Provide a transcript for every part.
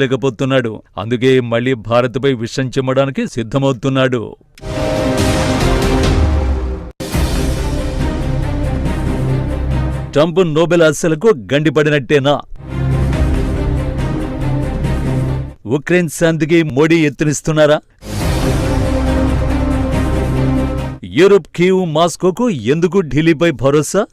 లేకపోతున్నాడు. అందుకే మళ్లీ భారత్పై విషం చిమ్మడానికి సిద్ధమవుతున్నాడు. ట్రంప్ నోబెల్ ఆశలకు గండిపడినట్టేనా? ఉక్రెయిన్ శాంతికి మోడీ ఎత్తునిస్తున్నారా? యూరోప్ కీవ్ మాస్కోకు ఎందుకు ఢిల్లీపై భరోసా?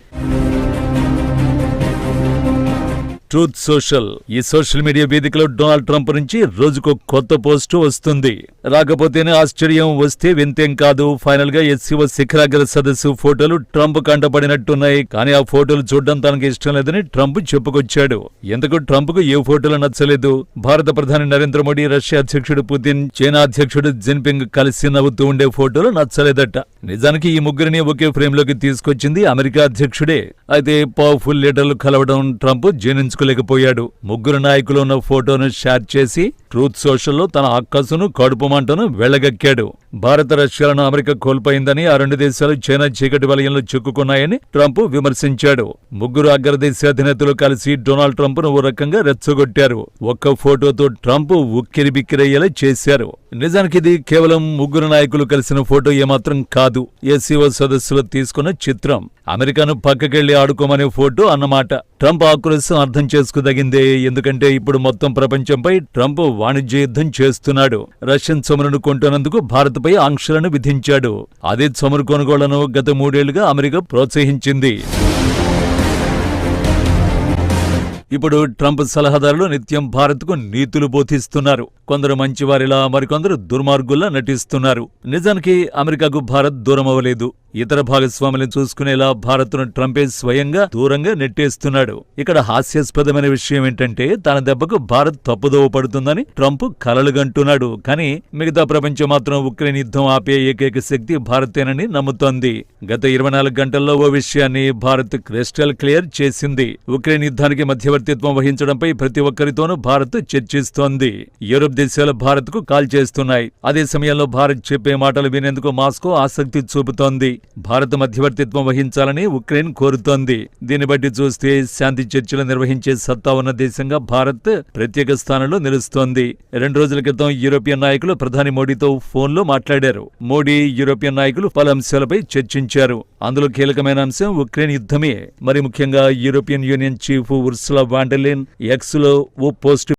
Truth social. ఈ సోషల్ మీడియా వేదికలో డొనాల్డ్ ట్రంప్ నుంచి రోజుకో కొత్త పోస్టు వస్తుంది. రాకపోతేనే ఆశ్చర్యం, వస్తే వింతేం కాదు. ఫైనల్ గా ఎస్సీఓ శిఖరాగ్ర సదస్సు ఫోటోలు ట్రంప్ కంటపడినట్టున్నాయి. కానీ ఆ ఫోటోలు చూడడం తనకు ఇష్టం లేదని ట్రంప్ చెప్పుకొచ్చాడు. ఎందుకు ట్రంప్ కు ఏ ఫోటోలు నచ్చలేదు? భారత ప్రధాని నరేంద్ర మోడీ, రష్యా అధ్యక్షుడు పుతిన్, చైనా అధ్యక్షుడు జిన్పింగ్ కలిసి నవ్వుతూ ఉండే ఫోటోలు నచ్చలేదట. నిజానికి ఈ ముగ్గురిని ఒకే ఫ్రేమ్ లోకి తీసుకొచ్చింది అమెరికా అధ్యక్షుడే. అయితే పవర్ఫుల్ లీడర్లు కలవడం ట్రంప్ జీర్ణించుకోలేకపోయాడు. ముగ్గురు నాయకులు ఉన్న ఫోటోను షేర్ చేసి ట్రూత్ సోషల్లో తన అక్కసును, కడుపు మంటను వెళ్లగక్కాడు. భారత, రష్యాలను అమెరికా కోల్పోయిందని, ఆ రెండు దేశాలు చైనా చీకటి వలయంలో చిక్కుకున్నాయని ట్రంప్ విమర్శించాడు. ముగ్గురు అగ్రదేశాధినేతలు కలిసి డొనాల్డ్ ట్రంప్ ను ఓ రకంగా రెచ్చగొట్టారు. ఒక్క ఫోటోతో ట్రంప్ ఉక్కిరిబిక్కిరయ్యేలా చేశారు. నిజానికి ఇది కేవలం ముగ్గురు నాయకులు కలిసిన ఫోటో ఏమాత్రం కాదు. ఎస్సీఓ సదస్సులో తీసుకున్న చిత్రం. అమెరికాను పక్కకెళ్లి ఆడుకోమనే ఫోటో అన్నమాట. ట్రంప్ ఆక్రోశం అర్థం చేసుకోదగిందే. ఎందుకంటే ఇప్పుడు మొత్తం ప్రపంచంపై ట్రంప్ వాణిజ్య యుద్ధం చేస్తున్నాడు. రష్యన్ చమురును కొంటున్నందుకు భారత్పై ఆంక్షలను విధించాడు. అదే చమురు కొనుగోళ్లను గత 3 ఏళ్లుగా అమెరికా ప్రోత్సహించింది. ఇప్పుడు ట్రంప్ సలహాదారులు నిత్యం భారత్కు నీతులు బోధిస్తున్నారు. కొందరు మంచివారిలా, మరికొందరు దుర్మార్గుల్లా నటిస్తున్నారు. నిజానికి అమెరికాకు భారత్ దూరమవ్వలేదు. ఇతర భాగస్వాములను చూసుకునేలా భారత్ను ట్రంపే స్వయంగా దూరంగా నెట్టేస్తున్నాడు. ఇక్కడ హాస్యాస్పదమైన విషయం ఏంటంటే, తన దెబ్బకు భారత్ తప్పుదోవ పడుతుందని ట్రంప్ కలలుగంటున్నాడు. కానీ మిగతా ప్రపంచం మాత్రం ఉక్రెయిన్ యుద్ధం ఆపే ఏకైక శక్తి భారతేనని నమ్ముతోంది. గత 24 గంటల్లో ఓ విషయాన్ని భారత్ క్రిస్టల్ క్లియర్ చేసింది. ఉక్రెయిన్ యుద్ధానికి మధ్యవర్తిత్వం వహించడంపై ప్రతి ఒక్కరితోనూ భారత్ చర్చిస్తోంది. యూరోప్ దేశాలు భారత్కు కాల్ చేస్తున్నాయి. అదే సమయంలో భారత్ చెప్పే మాటలు వినేందుకు మాస్కో ఆసక్తి చూపుతోంది. భారత్ మధ్యవర్తిత్వం వహించాలని ఉక్రెయిన్ కోరుతోంది. దీన్ని బట్టి చూస్తే శాంతి చర్చలు నిర్వహించే సత్తా ఉన్న దేశంగా భారత్ ప్రత్యేక స్థానంలో నిలుస్తోంది. 2 రోజుల క్రితం యూరోపియన్ నాయకులు ప్రధాని మోడీతో ఫోన్లో మాట్లాడారు. మోడీ, యూరోపియన్ నాయకులు పలు అంశాలపై చర్చించారు. అందులో కీలకమైన అంశం ఉక్రెయిన్ యుద్ధమే. మరి ముఖ్యంగా European union chief Ursula van der లెయన్ X లో ఓ పోస్ట్